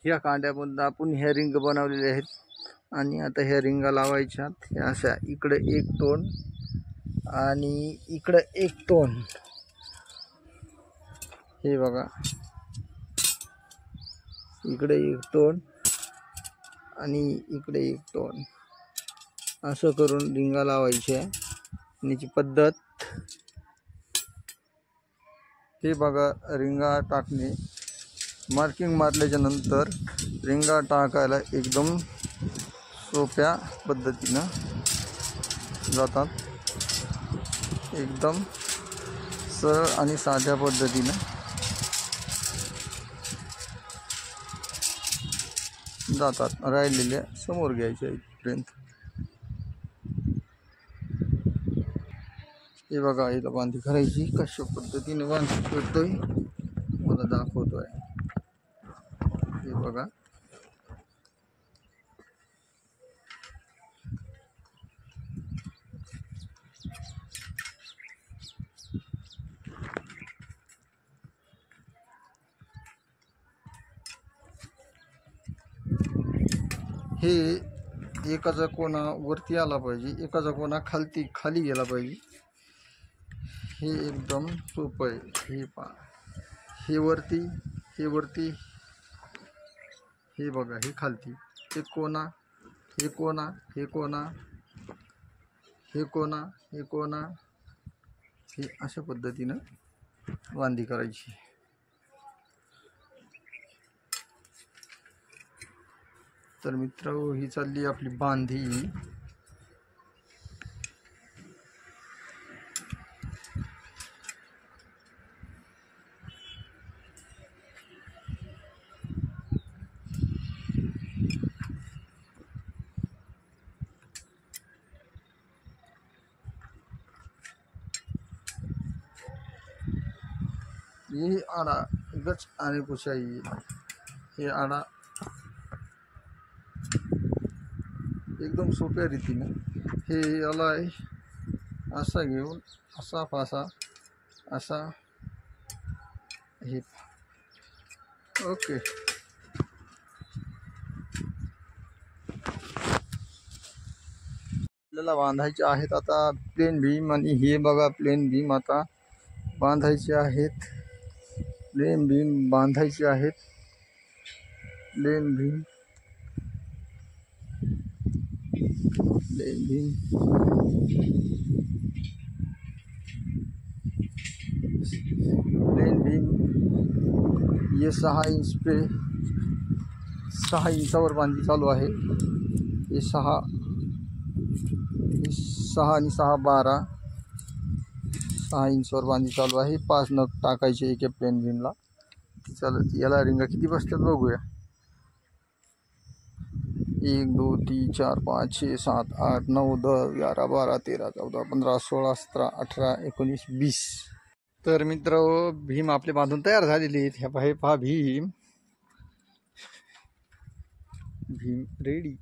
ह्या कांड्यामधून आपण ह्या रिंग बनवलेले आहेत आणि आता ह्या रिंगा लावायच्या ह्या अशा इकडे एक तोंड आणि इकडे एक तोंड हे बघा इकडे एक तोंड आणि इकडे एक तोंड असं करून रिंगा लावायच्या याची पद्धत हे बघा रिंगा टाकणे मार्किंग मारल्याच्या नंतर रिंगा टाकायला एकदम सोप्या पद्धतीनं जातात एकदम सरळ आणि साध्या पद्धतीनं जातात राहिलेल्या समोर घ्यायच्या इथपर्यंत हे बघा हिला बांधी करायची कशा पद्धतीने बांधी करतोय मला दाखवतोय हे बघा हे एकाचा कोणा वरती आला पाहिजे एकाचा कोणा खाली गेला पाहिजे हे एकदम सोपं आहे हे पहा हे वरती हे बघा हे खालती हे कोणा हे कोणा हे कोणा हे कोणा हे कोणा हे अशा पद्धतीनं बांधी करायची तर मित्रांनो ही चालली आपली बांधी ये आड़ा गच आने को चाहिए हे आड़ा एकदम सोप्या रीतीने हे याला असा घेऊन असा फासा असा हे ओके आपल्याला बांधायचे आहेत आता प्लेन भीम आणि हे बघा प्लेन भीम आता बांधायचे आहेत प्लेन भीम बांधायचे आहेत प्लेन भीम प्लेन भीम ये 6 इंच पे 6 इंचावर बांधणी चालू आहे हे 6 आणि 6 12 6 इंचवर बांधणी चालू आहे 5 नग टाकायचे एका प्लेन भीमला चला याला रिंगा किती बसतात बघूया 1 2 3 4 5 6 7 8 9 10 11 12 13 14 15 16 17 18 19 20 तर मित्र भीम आपले बांधून तयार झालेले आहेत हे पहा भीम रेडी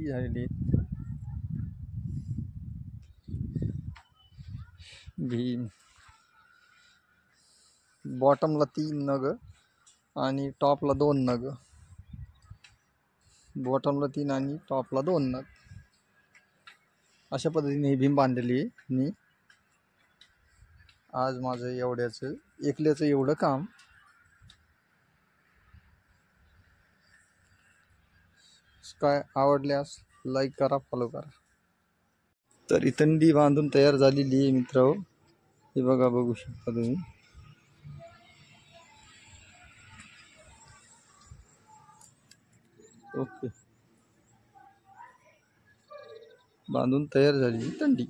झालेले आहेत भीम बॉटमला 3 नग आणि टॉपला 2 नग बॉटमला 3 आणि टॉपला 2 नग अशा पद्धतीने ही भीम बांधलेली आहे मी आज माझं एकल्याचं एवढं काम काय आवडल्यास लाईक करा फॉलो करा तर इथंडी बांधून तयार झालेली आहे मित्र हे बघा बघू शकता तुम्ही ओके बांधून तयार झालेली थंडी